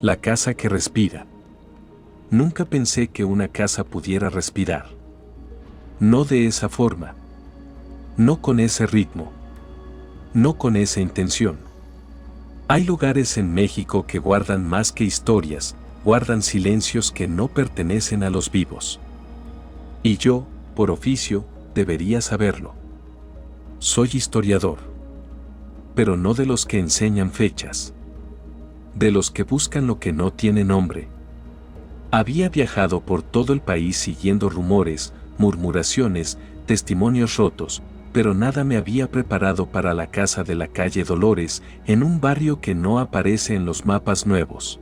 La casa que respira. Nunca pensé que una casa pudiera respirar. No de esa forma. No con ese ritmo. No con esa intención. Hay lugares en México que guardan más que historias, guardan silencios que no pertenecen a los vivos. Y yo, por oficio, debería saberlo. Soy historiador. Pero no de los que enseñan fechas. De los que buscan lo que no tiene nombre. Había viajado por todo el país siguiendo rumores, murmuraciones, testimonios rotos, pero nada me había preparado para la casa de la calle Dolores, en un barrio que no aparece en los mapas nuevos.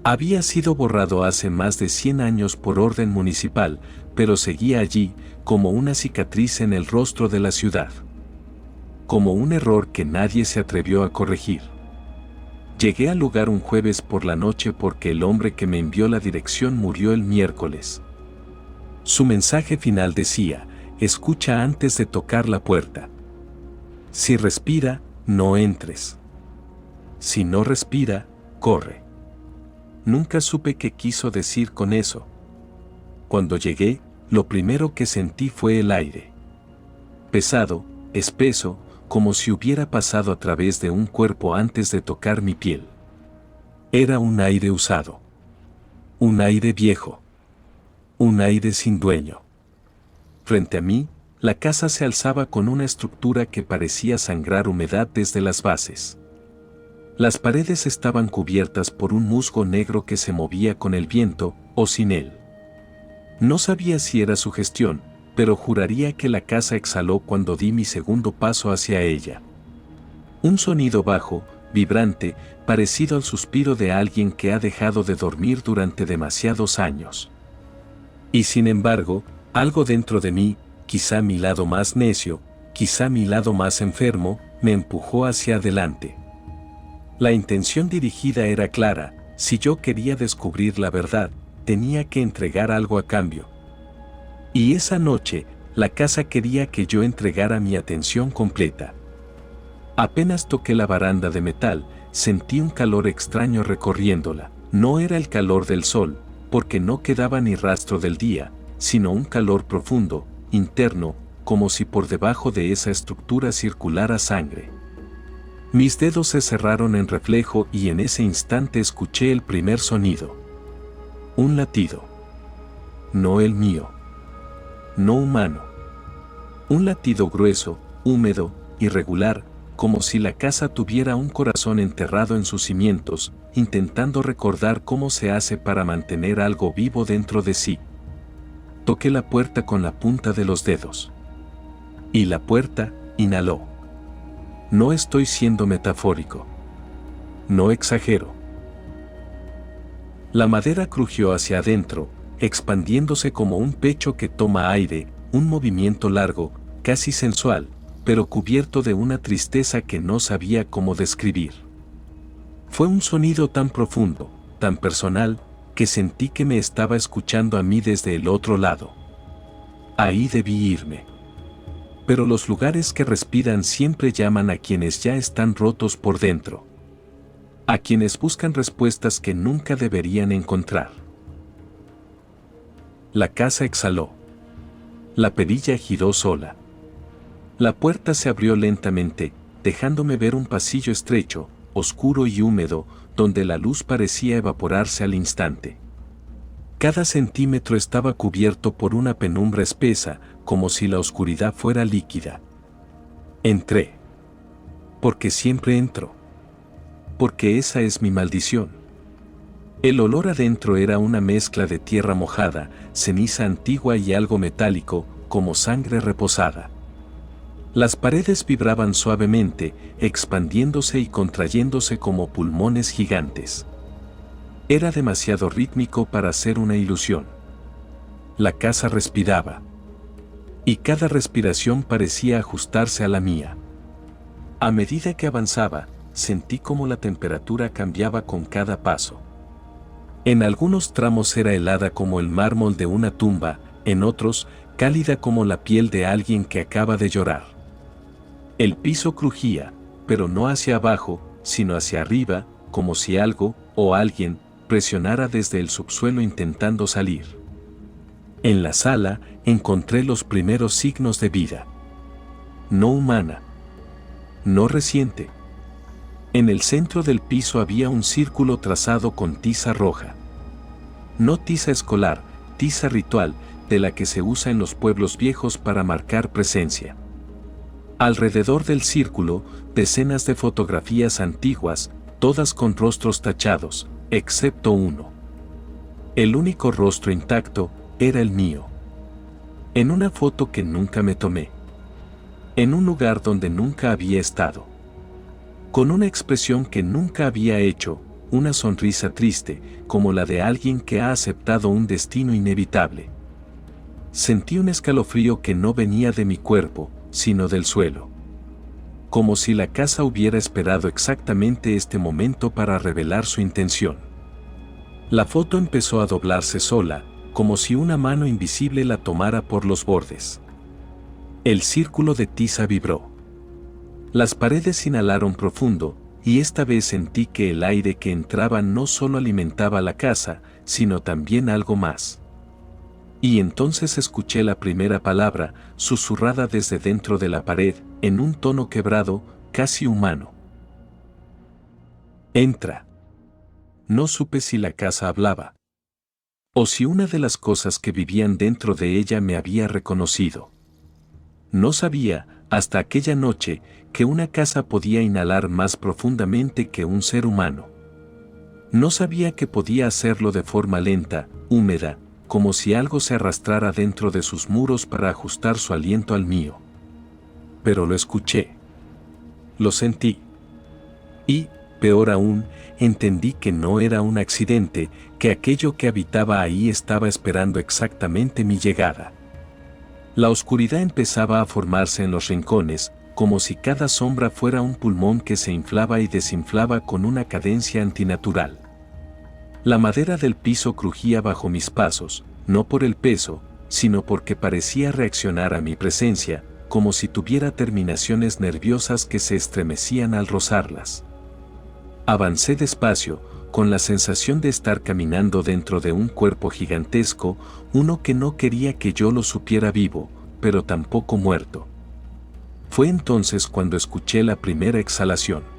Había sido borrado hace más de 100 años por orden municipal, pero seguía allí, como una cicatriz en el rostro de la ciudad. Como un error que nadie se atrevió a corregir. Llegué al lugar un jueves por la noche porque el hombre que me envió la dirección murió el miércoles. Su mensaje final decía: escucha antes de tocar la puerta. Si respira, no entres. Si no respira, corre. Nunca supe qué quiso decir con eso. Cuando llegué, lo primero que sentí fue el aire. Pesado, espeso, como si hubiera pasado a través de un cuerpo antes de tocar mi piel. Era un aire usado. Un aire viejo. Un aire sin dueño. Frente a mí, la casa se alzaba con una estructura que parecía sangrar humedad desde las bases. Las paredes estaban cubiertas por un musgo negro que se movía con el viento, o sin él. No sabía si era su gestión, pero juraría que la casa exhaló cuando di mi segundo paso hacia ella. Un sonido bajo, vibrante, parecido al suspiro de alguien que ha dejado de dormir durante demasiados años. Y sin embargo, algo dentro de mí, quizá mi lado más necio, quizá mi lado más enfermo, me empujó hacia adelante. La intención dirigida era clara: si yo quería descubrir la verdad, tenía que entregar algo a cambio. Y esa noche, la casa quería que yo entregara mi atención completa. Apenas toqué la baranda de metal, sentí un calor extraño recorriéndola. No era el calor del sol, porque no quedaba ni rastro del día, sino un calor profundo, interno, como si por debajo de esa estructura circulara sangre. Mis dedos se cerraron en reflejo y en ese instante escuché el primer sonido. Un latido. No el mío. No humano. Un latido grueso, húmedo, irregular, como si la casa tuviera un corazón enterrado en sus cimientos, intentando recordar cómo se hace para mantener algo vivo dentro de sí. Toqué la puerta con la punta de los dedos. Y la puerta inhaló. No estoy siendo metafórico. No exagero. La madera crujió hacia adentro, expandiéndose como un pecho que toma aire, un movimiento largo, casi sensual, pero cubierto de una tristeza que no sabía cómo describir. Fue un sonido tan profundo, tan personal, que sentí que me estaba escuchando a mí desde el otro lado. Ahí debí irme. Pero los lugares que respiran siempre llaman a quienes ya están rotos por dentro. A quienes buscan respuestas que nunca deberían encontrar. La casa exhaló. La perilla giró sola. La puerta se abrió lentamente, dejándome ver un pasillo estrecho, oscuro y húmedo, donde la luz parecía evaporarse al instante. Cada centímetro estaba cubierto por una penumbra espesa, como si la oscuridad fuera líquida. Entré. Porque siempre entro. Porque esa es mi maldición. El olor adentro era una mezcla de tierra mojada, ceniza antigua y algo metálico, como sangre reposada. Las paredes vibraban suavemente, expandiéndose y contrayéndose como pulmones gigantes. Era demasiado rítmico para ser una ilusión. La casa respiraba. Y cada respiración parecía ajustarse a la mía. A medida que avanzaba, sentí como la temperatura cambiaba con cada paso. En algunos tramos era helada como el mármol de una tumba, en otros, cálida como la piel de alguien que acaba de llorar. El piso crujía, pero no hacia abajo, sino hacia arriba, como si algo, o alguien, presionara desde el subsuelo intentando salir. En la sala, encontré los primeros signos de vida. No humana. No reciente. En el centro del piso había un círculo trazado con tiza roja. No tiza escolar, tiza ritual, de la que se usa en los pueblos viejos para marcar presencia. Alrededor del círculo, decenas de fotografías antiguas, todas con rostros tachados, excepto uno. El único rostro intacto era el mío. En una foto que nunca me tomé. En un lugar donde nunca había estado. Con una expresión que nunca había hecho, una sonrisa triste, como la de alguien que ha aceptado un destino inevitable. Sentí un escalofrío que no venía de mi cuerpo, sino del suelo. Como si la casa hubiera esperado exactamente este momento para revelar su intención. La foto empezó a doblarse sola, como si una mano invisible la tomara por los bordes. El círculo de tiza vibró. Las paredes inhalaron profundo, y esta vez sentí que el aire que entraba no solo alimentaba la casa, sino también algo más. Y entonces escuché la primera palabra, susurrada desde dentro de la pared, en un tono quebrado, casi humano. Entra. No supe si la casa hablaba. O si una de las cosas que vivían dentro de ella me había reconocido. No sabía, hasta aquella noche, que una casa podía inhalar más profundamente que un ser humano. No sabía que podía hacerlo de forma lenta, húmeda, como si algo se arrastrara dentro de sus muros para ajustar su aliento al mío. Pero lo escuché. Lo sentí. Y, peor aún, entendí que no era un accidente, que aquello que habitaba ahí estaba esperando exactamente mi llegada. La oscuridad empezaba a formarse en los rincones, como si cada sombra fuera un pulmón que se inflaba y desinflaba con una cadencia antinatural. La madera del piso crujía bajo mis pasos, no por el peso, sino porque parecía reaccionar a mi presencia, como si tuviera terminaciones nerviosas que se estremecían al rozarlas. Avancé despacio, con la sensación de estar caminando dentro de un cuerpo gigantesco, uno que no quería que yo lo supiera vivo, pero tampoco muerto. Fue entonces cuando escuché la primera exhalación.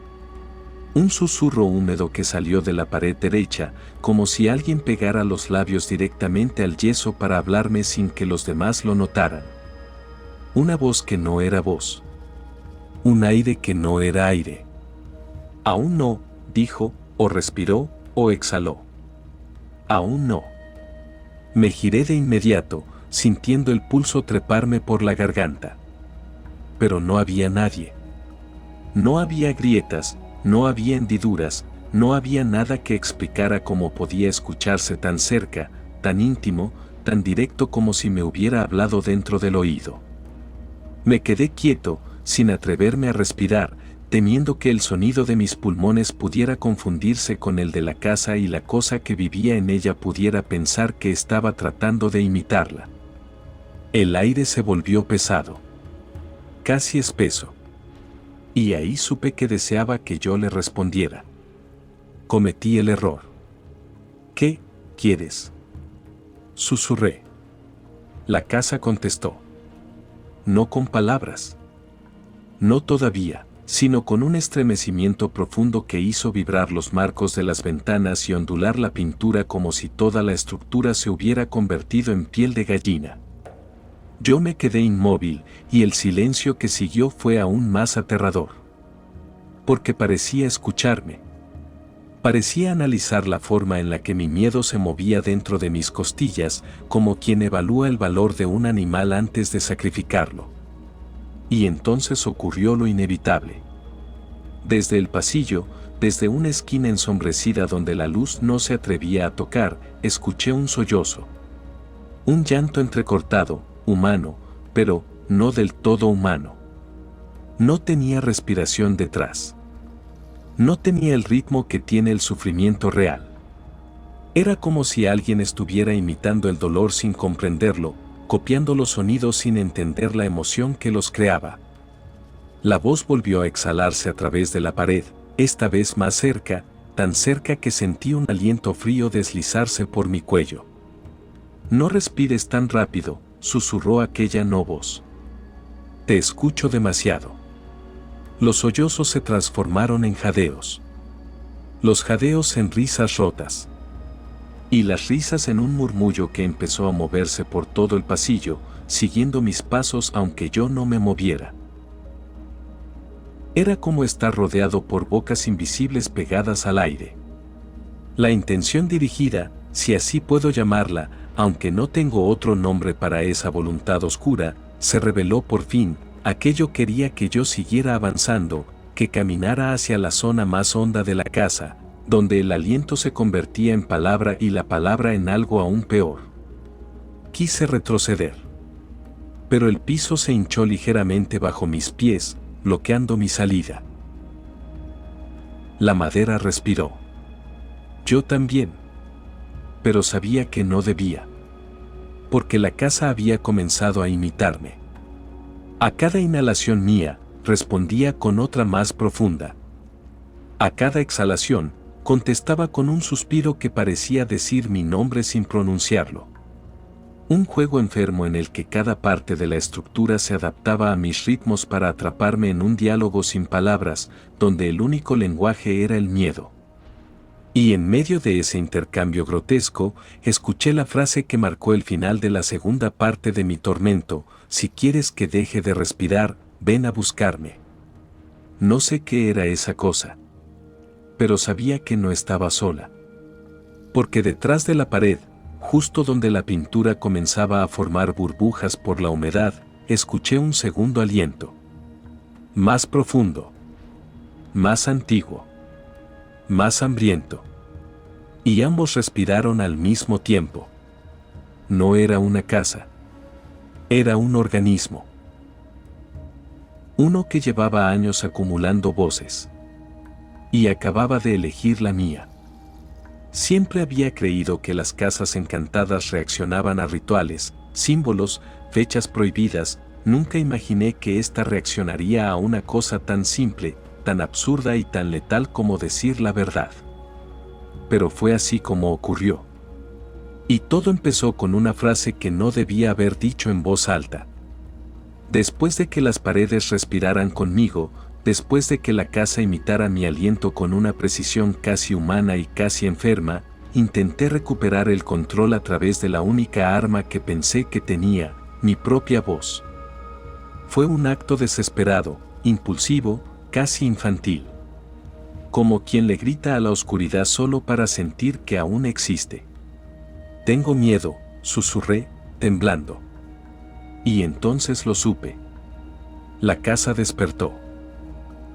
Un susurro húmedo que salió de la pared derecha, como si alguien pegara los labios directamente al yeso para hablarme sin que los demás lo notaran. Una voz que no era voz. Un aire que no era aire. Aún no, dijo, o respiró, o exhaló. Aún no. Me giré de inmediato, sintiendo el pulso treparme por la garganta. Pero no había nadie. No había grietas, no había hendiduras, no había nada que explicara cómo podía escucharse tan cerca, tan íntimo, tan directo como si me hubiera hablado dentro del oído. Me quedé quieto, sin atreverme a respirar, temiendo que el sonido de mis pulmones pudiera confundirse con el de la casa y la cosa que vivía en ella pudiera pensar que estaba tratando de imitarla. El aire se volvió pesado. Casi espeso. Y ahí supe que deseaba que yo le respondiera. Cometí el error. ¿Qué quieres? Susurré. La casa contestó. No con palabras. No todavía, sino con un estremecimiento profundo que hizo vibrar los marcos de las ventanas y ondular la pintura como si toda la estructura se hubiera convertido en piel de gallina. Yo me quedé inmóvil, y el silencio que siguió fue aún más aterrador. Porque parecía escucharme. Parecía analizar la forma en la que mi miedo se movía dentro de mis costillas, como quien evalúa el valor de un animal antes de sacrificarlo. Y entonces ocurrió lo inevitable. Desde el pasillo, desde una esquina ensombrecida donde la luz no se atrevía a tocar, escuché un sollozo. Un llanto entrecortado, humano, pero no del todo humano. No tenía respiración detrás. No tenía el ritmo que tiene el sufrimiento real. Era como si alguien estuviera imitando el dolor sin comprenderlo, copiando los sonidos sin entender la emoción que los creaba. La voz volvió a exhalarse a través de la pared, esta vez más cerca, tan cerca que sentí un aliento frío deslizarse por mi cuello. «No respires tan rápido», susurró aquella no voz. «Te escucho demasiado». Los sollozos se transformaron en jadeos. Los jadeos en risas rotas. Y las risas en un murmullo que empezó a moverse por todo el pasillo, siguiendo mis pasos aunque yo no me moviera. Era como estar rodeado por bocas invisibles pegadas al aire. La intención dirigida, si así puedo llamarla, aunque no tengo otro nombre para esa voluntad oscura, se reveló por fin. Aquello quería que yo siguiera avanzando, que caminara hacia la zona más honda de la casa, donde el aliento se convertía en palabra y la palabra en algo aún peor. Quise retroceder. Pero el piso se hinchó ligeramente bajo mis pies, bloqueando mi salida. La madera respiró. Yo también. Pero sabía que no debía. Porque la casa había comenzado a imitarme. A cada inhalación mía, respondía con otra más profunda. A cada exhalación, contestaba con un suspiro que parecía decir mi nombre sin pronunciarlo. Un juego enfermo en el que cada parte de la estructura se adaptaba a mis ritmos para atraparme en un diálogo sin palabras, donde el único lenguaje era el miedo. Y en medio de ese intercambio grotesco, escuché la frase que marcó el final de la segunda parte de mi tormento: «Si quieres que deje de respirar, ven a buscarme». No sé qué era esa cosa. Pero sabía que no estaba sola. Porque detrás de la pared, justo donde la pintura comenzaba a formar burbujas por la humedad, escuché un segundo aliento. Más profundo. Más antiguo. Más hambriento. Y ambos respiraron al mismo tiempo. No era una casa. Era un organismo. Uno que llevaba años acumulando voces. Y acababa de elegir la mía. Siempre había creído que las casas encantadas reaccionaban a rituales, símbolos, fechas prohibidas. Nunca imaginé que ésta reaccionaría a una cosa tan simple, tan absurda y tan letal como decir la verdad. Pero fue así como ocurrió. Y todo empezó con una frase que no debía haber dicho en voz alta. Después de que las paredes respiraran conmigo, después de que la casa imitara mi aliento con una precisión casi humana y casi enferma, intenté recuperar el control a través de la única arma que pensé que tenía, mi propia voz. Fue un acto desesperado, impulsivo, casi infantil. Como quien le grita a la oscuridad solo para sentir que aún existe. «Tengo miedo», susurré, temblando. Y entonces lo supe. La casa despertó.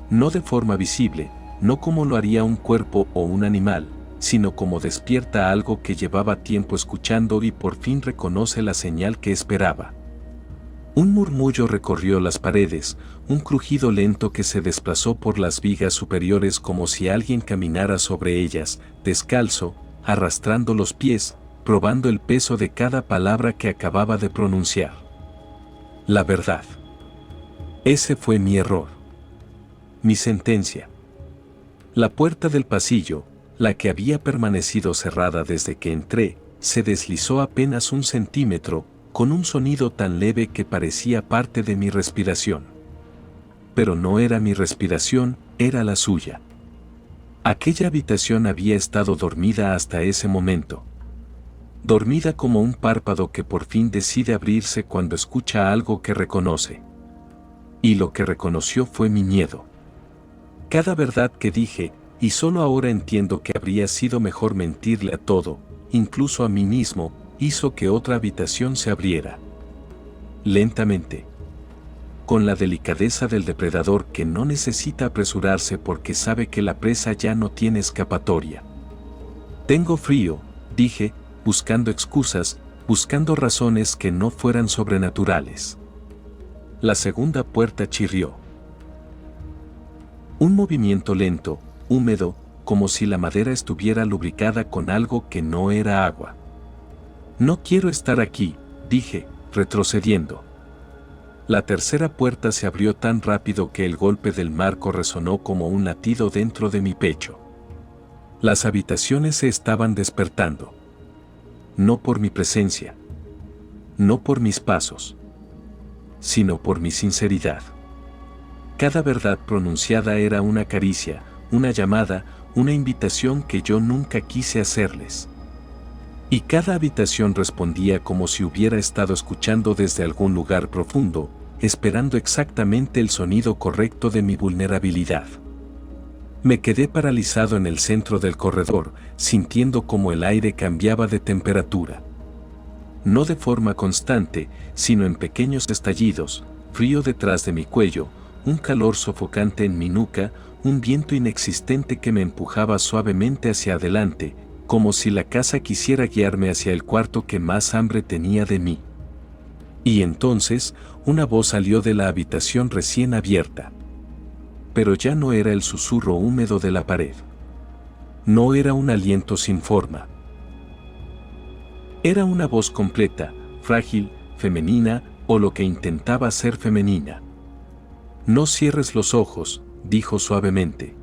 No de forma visible, no como lo haría un cuerpo o un animal, sino como despierta algo que llevaba tiempo escuchando y por fin reconoce la señal que esperaba. Un murmullo recorrió las paredes, un crujido lento que se desplazó por las vigas superiores como si alguien caminara sobre ellas, descalzo, arrastrando los pies, probando el peso de cada palabra que acababa de pronunciar. La verdad. Ese fue mi error. Mi sentencia. La puerta del pasillo, la que había permanecido cerrada desde que entré, se deslizó apenas 1 centímetro, con un sonido tan leve que parecía parte de mi respiración. Pero no era mi respiración, era la suya. Aquella habitación había estado dormida hasta ese momento. Dormida como un párpado que por fin decide abrirse cuando escucha algo que reconoce. Y lo que reconoció fue mi miedo. Cada verdad que dije, y solo ahora entiendo que habría sido mejor mentirle a todo, incluso a mí mismo, hizo que otra habitación se abriera. Lentamente. Con la delicadeza del depredador que no necesita apresurarse porque sabe que la presa ya no tiene escapatoria. «Tengo frío», dije, buscando excusas, buscando razones que no fueran sobrenaturales. La segunda puerta chirrió. Un movimiento lento, húmedo, como si la madera estuviera lubricada con algo que no era agua. «No quiero estar aquí», dije, retrocediendo. La tercera puerta se abrió tan rápido que el golpe del marco resonó como un latido dentro de mi pecho. Las habitaciones se estaban despertando. No por mi presencia, no por mis pasos, sino por mi sinceridad. Cada verdad pronunciada era una caricia, una llamada, una invitación que yo nunca quise hacerles. Y cada habitación respondía como si hubiera estado escuchando desde algún lugar profundo, esperando exactamente el sonido correcto de mi vulnerabilidad. Me quedé paralizado en el centro del corredor, sintiendo cómo el aire cambiaba de temperatura. No de forma constante, sino en pequeños estallidos, frío detrás de mi cuello, un calor sofocante en mi nuca, un viento inexistente que me empujaba suavemente hacia adelante, como si la casa quisiera guiarme hacia el cuarto que más hambre tenía de mí. Y entonces, una voz salió de la habitación recién abierta. Pero ya no era el susurro húmedo de la pared. No era un aliento sin forma. Era una voz completa, frágil, femenina, o lo que intentaba ser femenina. No cierres los ojos, dijo suavemente.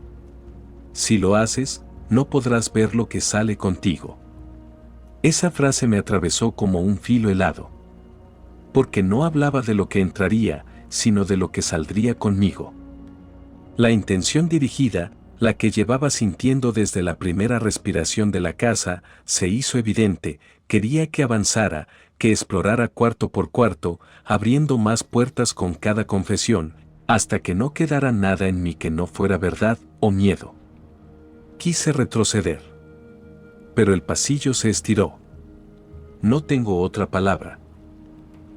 Si lo haces, no podrás ver lo que sale contigo. Esa frase me atravesó como un filo helado. Porque no hablaba de lo que entraría, sino de lo que saldría conmigo. La intención dirigida, la que llevaba sintiendo desde la primera respiración de la casa, se hizo evidente. Quería que avanzara, que explorara cuarto por cuarto, abriendo más puertas con cada confesión, hasta que no quedara nada en mí que no fuera verdad o miedo. Quise retroceder. Pero el pasillo se estiró. No tengo otra palabra.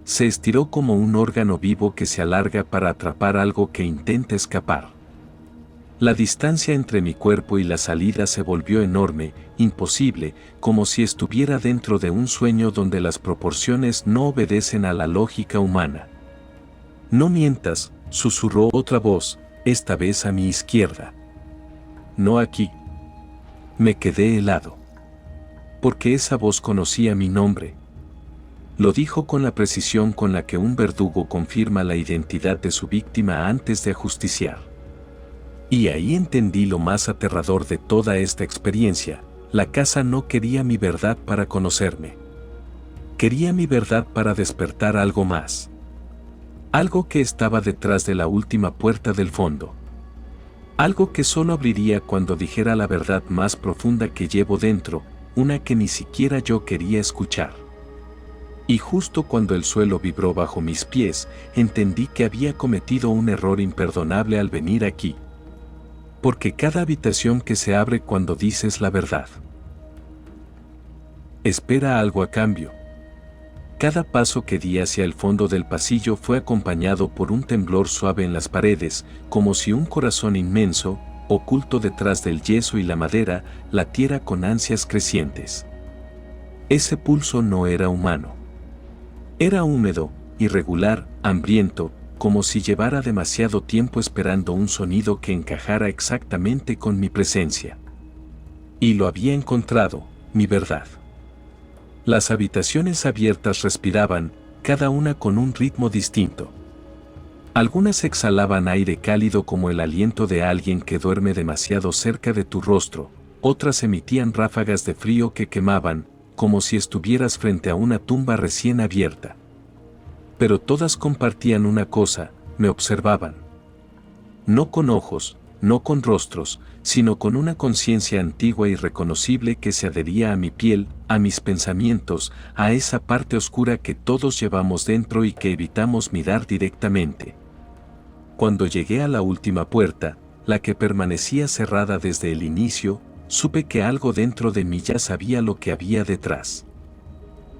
Se estiró como un órgano vivo que se alarga para atrapar algo que intenta escapar. La distancia entre mi cuerpo y la salida se volvió enorme, imposible, como si estuviera dentro de un sueño donde las proporciones no obedecen a la lógica humana. No mientas, susurró otra voz, esta vez a mi izquierda. No aquí. Me quedé helado. Porque esa voz conocía mi nombre. Lo dijo con la precisión con la que un verdugo confirma la identidad de su víctima antes de ajusticiar. Y ahí entendí lo más aterrador de toda esta experiencia: la casa no quería mi verdad para conocerme. Quería mi verdad para despertar algo más. Algo que estaba detrás de la última puerta del fondo. Algo que solo abriría cuando dijera la verdad más profunda que llevo dentro, una que ni siquiera yo quería escuchar. Y justo cuando el suelo vibró bajo mis pies, entendí que había cometido un error imperdonable al venir aquí. Porque cada habitación que se abre cuando dices la verdad espera algo a cambio. Cada paso que di hacia el fondo del pasillo fue acompañado por un temblor suave en las paredes, como si un corazón inmenso, oculto detrás del yeso y la madera, latiera con ansias crecientes. Ese pulso no era humano. Era húmedo, irregular, hambriento, como si llevara demasiado tiempo esperando un sonido que encajara exactamente con mi presencia. Y lo había encontrado, mi verdad. Las habitaciones abiertas respiraban, cada una con un ritmo distinto. Algunas exhalaban aire cálido como el aliento de alguien que duerme demasiado cerca de tu rostro, otras emitían ráfagas de frío que quemaban, como si estuvieras frente a una tumba recién abierta. Pero todas compartían una cosa: me observaban. No con ojos, no con rostros, sino con una conciencia antigua y reconocible que se adhería a mi piel, a mis pensamientos, a esa parte oscura que todos llevamos dentro y que evitamos mirar directamente. Cuando llegué a la última puerta, la que permanecía cerrada desde el inicio, supe que algo dentro de mí ya sabía lo que había detrás.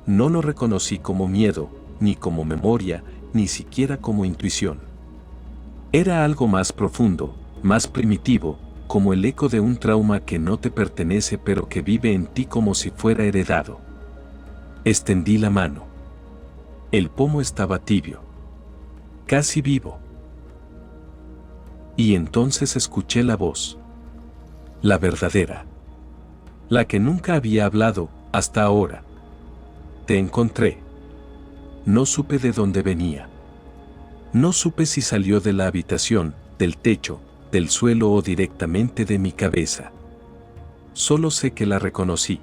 No lo reconocí como miedo, ni como memoria, ni siquiera como intuición. Era algo más profundo, más primitivo, como el eco de un trauma que no te pertenece pero que vive en ti como si fuera heredado. Extendí la mano. El pomo estaba tibio. Casi vivo. Y entonces escuché la voz. La verdadera. La que nunca había hablado, hasta ahora. Te encontré. No supe de dónde venía. No supe si salió de la habitación, del techo, del suelo o directamente de mi cabeza. Solo sé que la reconocí.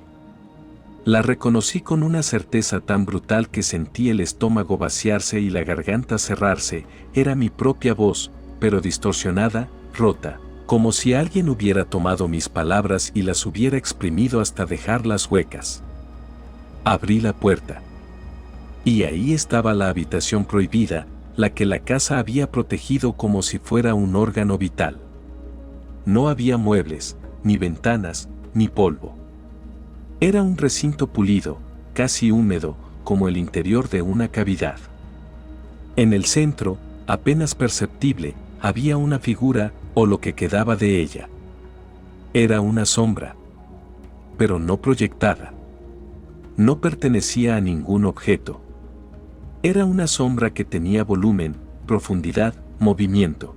La reconocí con una certeza tan brutal que sentí el estómago vaciarse y la garganta cerrarse. Era mi propia voz, pero distorsionada, rota, como si alguien hubiera tomado mis palabras y las hubiera exprimido hasta dejarlas huecas. Abrí la puerta. Y ahí estaba la habitación prohibida, la que la casa había protegido como si fuera un órgano vital. No había muebles, ni ventanas, ni polvo. Era un recinto pulido, casi húmedo, como el interior de una cavidad. En el centro, apenas perceptible, había una figura, o lo que quedaba de ella. Era una sombra, pero no proyectada. No pertenecía a ningún objeto. Era una sombra que tenía volumen, profundidad, movimiento.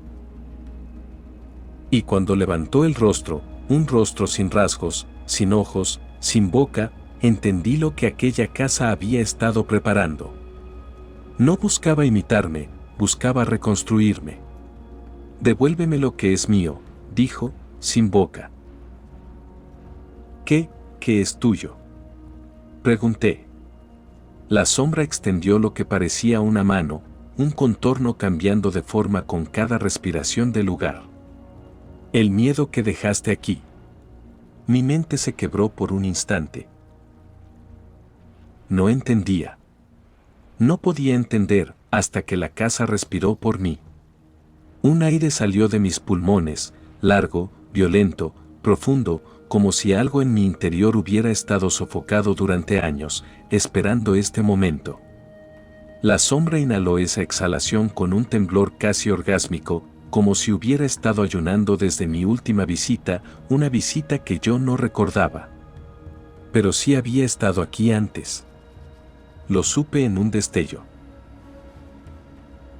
Y cuando levantó el rostro, un rostro sin rasgos, sin ojos, sin boca, entendí lo que aquella casa había estado preparando. No buscaba imitarme, buscaba reconstruirme. «Devuélveme lo que es mío», dijo, sin boca. ¿Qué es tuyo?», pregunté. La sombra extendió lo que parecía una mano, un contorno cambiando de forma con cada respiración del lugar. «El miedo que dejaste aquí». Mi mente se quebró por un instante. No entendía. No podía entender hasta que la casa respiró por mí. Un aire salió de mis pulmones, largo, violento, profundo, como si algo en mi interior hubiera estado sofocado durante años, esperando este momento. La sombra inhaló esa exhalación con un temblor casi orgásmico, como si hubiera estado ayunando desde mi última visita, una visita que yo no recordaba. Pero sí había estado aquí antes. Lo supe en un destello.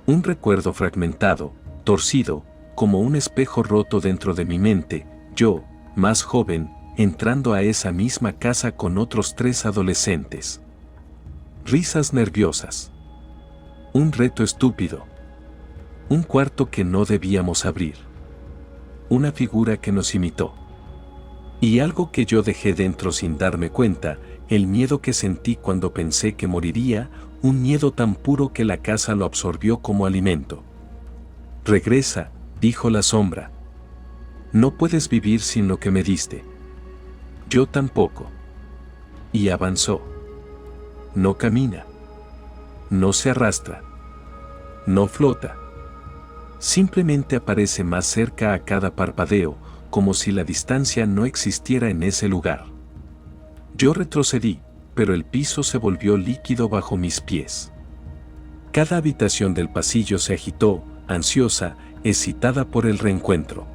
Un recuerdo fragmentado, torcido, como un espejo roto dentro de mi mente, yo, más joven, entrando a esa misma casa con otros 3 adolescentes. Risas nerviosas. Un reto estúpido. Un cuarto que no debíamos abrir. Una figura que nos imitó. Y algo que yo dejé dentro sin darme cuenta, el miedo que sentí cuando pensé que moriría, un miedo tan puro que la casa lo absorbió como alimento. «Regresa», dijo la sombra. «No puedes vivir sin lo que me diste». Yo tampoco. Y avanzó. No camina. No se arrastra. No flota. Simplemente aparece más cerca a cada parpadeo, como si la distancia no existiera en ese lugar. Yo retrocedí, pero el piso se volvió líquido bajo mis pies. Cada habitación del pasillo se agitó, ansiosa, excitada por el reencuentro.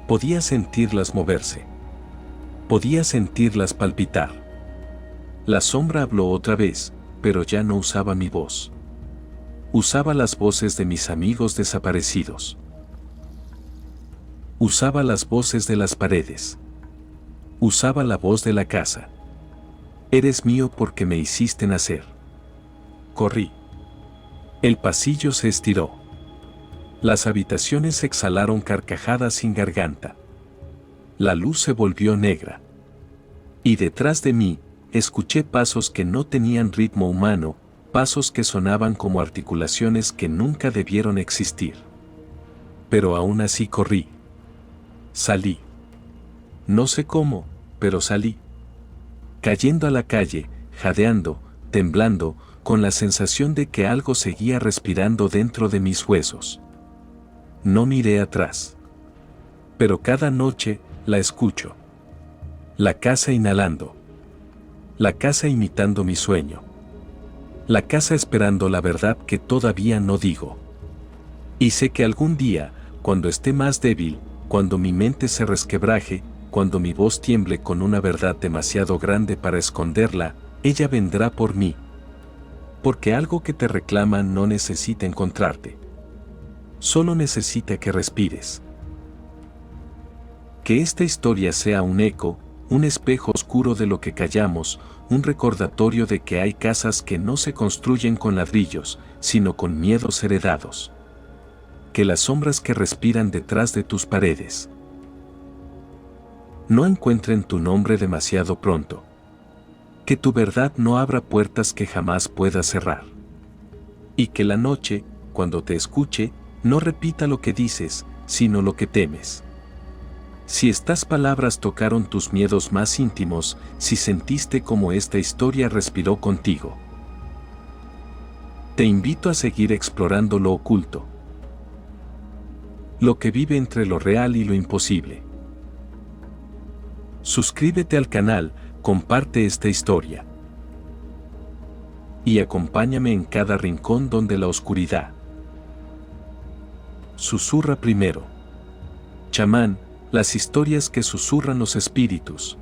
Podía sentirlas moverse. Podía sentirlas palpitar. La sombra habló otra vez, pero ya no usaba mi voz. Usaba las voces de mis amigos desaparecidos. Usaba las voces de las paredes. Usaba la voz de la casa. «Eres mío porque me hiciste nacer». Corrí. El pasillo se estiró. Las habitaciones exhalaron carcajadas sin garganta. La luz se volvió negra. Y detrás de mí, escuché pasos que no tenían ritmo humano, pasos que sonaban como articulaciones que nunca debieron existir. Pero aún así corrí. Salí. No sé cómo, pero salí. Cayendo a la calle, jadeando, temblando, con la sensación de que algo seguía respirando dentro de mis huesos. No miré atrás. Pero cada noche, la escucho. La casa inhalando. La casa imitando mi sueño. La casa esperando la verdad que todavía no digo. Y sé que algún día, cuando esté más débil, cuando mi mente se resquebraje, cuando mi voz tiemble con una verdad demasiado grande para esconderla, ella vendrá por mí. Porque algo que te reclama no necesita encontrarte. Solo necesita que respires. Que esta historia sea un eco, un espejo oscuro de lo que callamos, un recordatorio de que hay casas que no se construyen con ladrillos, sino con miedos heredados. Que las sombras que respiran detrás de tus paredes no encuentren tu nombre demasiado pronto. Que tu verdad no abra puertas que jamás puedas cerrar. Y que la noche, cuando te escuche, no repita lo que dices, sino lo que temes. Si estas palabras tocaron tus miedos más íntimos, si sentiste como esta historia respiró contigo, te invito a seguir explorando lo oculto, lo que vive entre lo real y lo imposible. Suscríbete al canal, comparte esta historia y acompáñame en cada rincón donde la oscuridad susurra primero. Chamán, las historias que susurran los espíritus.